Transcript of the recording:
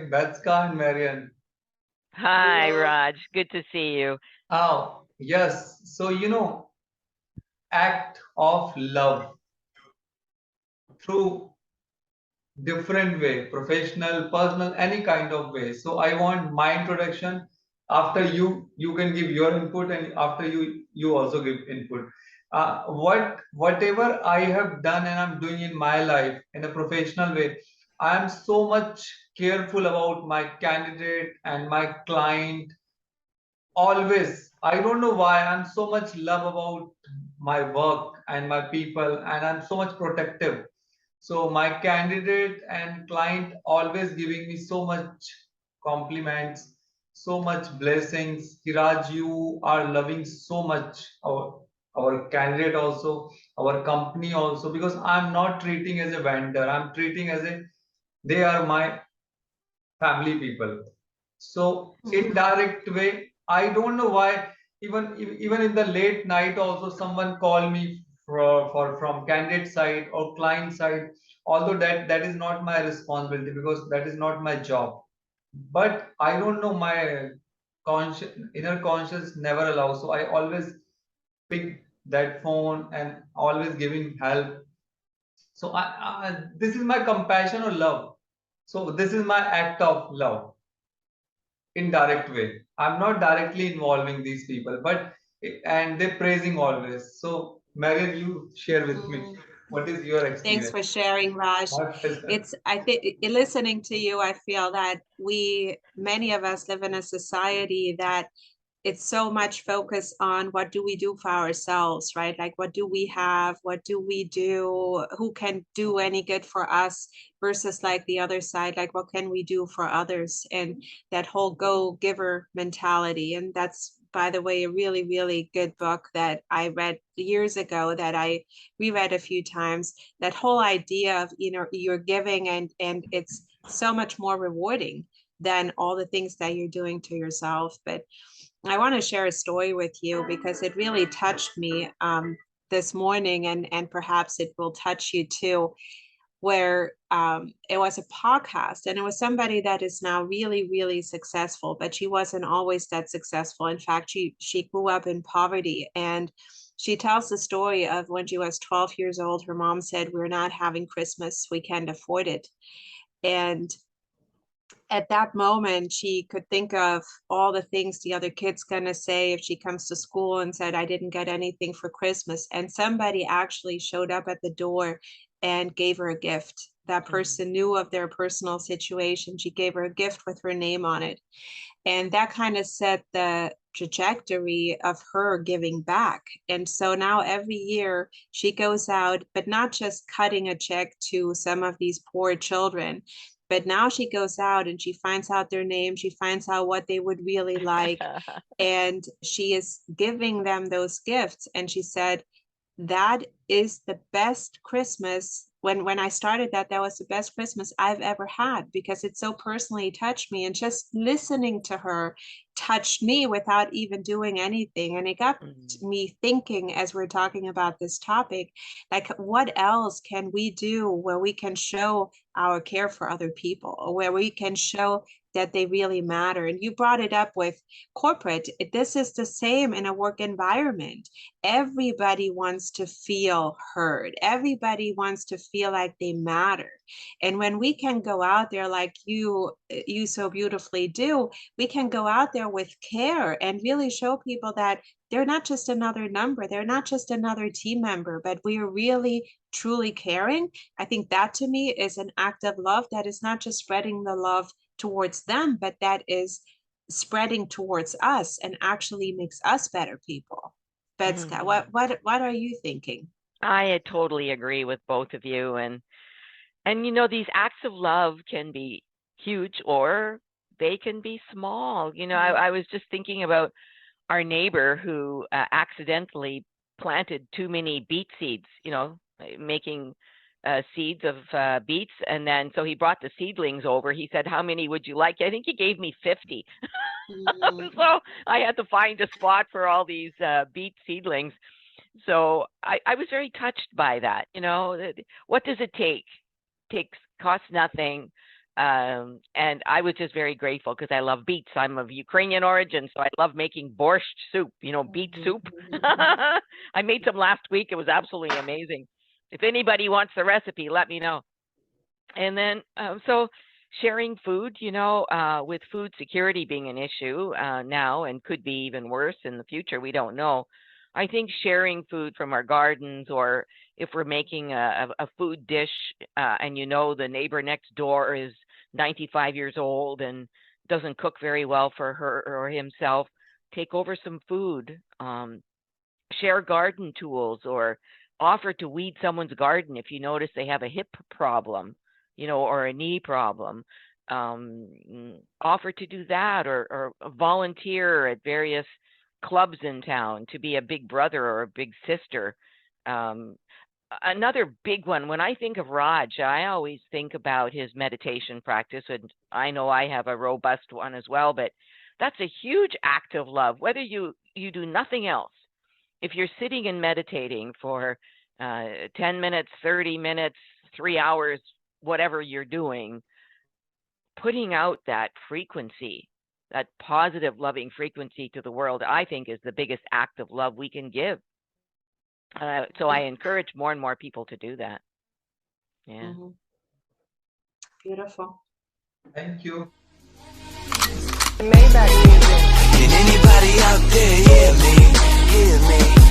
Betska and Marion. Hi, Raj. Good to see you. Oh, yes. So, act of love through different way, professional, personal, any kind of way. So I want my introduction. After you can give your input, and after you also give input. Whatever I have done and I'm doing in my life in a professional way, I am so much careful about my candidate and my client. Always, I don't know why I'm so much love about my work and my people, and I'm so much protective. So my candidate and client always giving me so much compliments, so much blessings. Hiraj, you are loving so much our candidate also, our company also, because I'm not treating as a vendor. I'm treating as a they are my family people. So indirect way, I don't know why. Even in the late night, also someone call me for from candidate side or client side. Although that is not my responsibility because that is not my job. But I don't know, my conscious inner conscious never allows. So I always pick that phone and always giving help. So this is my compassion or love. So this is my act of love, indirect way. I'm not directly involving these people, but and they're praising always. So, Marion, you share with me what is your Thanks experience? for sharing, Raj. My pleasure. I think, listening to you, I feel that many of us live in a society that it's so much focus on what do we do for ourselves, right? Like, what do we have? What do we do? Who can do any good for us versus like the other side, like what can we do for others? And that whole go giver mentality. And that's, by the way, a really, really good book that I read years ago that I reread a few times. That whole idea of, you're giving and it's so much more rewarding than all the things that you're doing to yourself. But I want to share a story with you because it really touched me this morning, and perhaps it will touch you too. Where it was a podcast, and it was somebody that is now really, really successful, but she wasn't always that successful. In fact, she grew up in poverty, and she tells the story of when she was 12 years old. Her mom said, "We're not having Christmas. We can't afford it." And at that moment, she could think of all the things the other kid's gonna say if she comes to school and said, "I didn't get anything for Christmas." And somebody actually showed up at the door and gave her a gift. That person knew of their personal situation. She gave her a gift with her name on it. And that kind of set the trajectory of her giving back. And so now every year she goes out, but not just cutting a check to some of these poor children, but now she goes out and she finds out their name, she finds out what they would really like, and she is giving them those gifts. And she said, that is the best Christmas. When I started that, that was the best Christmas I've ever had because it so personally touched me. And just listening to her touched me without even doing anything. And it got me thinking, as we're talking about this topic, like, what else can we do where we can show our care for other people, or where we can show that they really matter? And you brought it up with corporate. This is the same in a work environment. Everybody wants to feel heard. Everybody wants to feel like they matter. And when we can go out there like you so beautifully do, we can go out there with care and really show people that they're not just another number. They're not just another team member, but we are really truly caring. I think that to me is an act of love that is not just spreading the love towards them, but that is spreading towards us and actually makes us better people. Betska, what are you thinking? I totally agree with both of you, and these acts of love can be huge or they can be small. I was just thinking about our neighbor who accidentally planted too many beet seeds, making seeds of beets. And then so he brought the seedlings over. He said, "How many would you like?" I think he gave me 50. So I had to find a spot for all these beet seedlings. So I was very touched by that. What does it take? Costs nothing. And I was just very grateful because I love beets. I'm of Ukrainian origin, so I love making borscht soup, beet soup. I made some last week. It was absolutely amazing. If anybody wants the recipe, let me know. And then, so sharing food, with food security being an issue now and could be even worse in the future, we don't know. I think sharing food from our gardens, or if we're making a food dish and the neighbor next door is 95 years old and doesn't cook very well for her or himself, take over some food, share garden tools, or offer to weed someone's garden if you notice they have a hip problem, or a knee problem. Offer to do that, or volunteer at various clubs in town to be a big brother or a big sister. Another big one, when I think of Raj, I always think about his meditation practice, and I know I have a robust one as well, but that's a huge act of love. Whether you do nothing else, if you're sitting and meditating for 10 minutes, 30 minutes, 3 hours, whatever you're doing, putting out that frequency, that positive, loving frequency to the world, I think is the biggest act of love we can give. So I encourage more and more people to do that. Yeah. Beautiful. Thank you. Can anybody out there hear me? Hear me?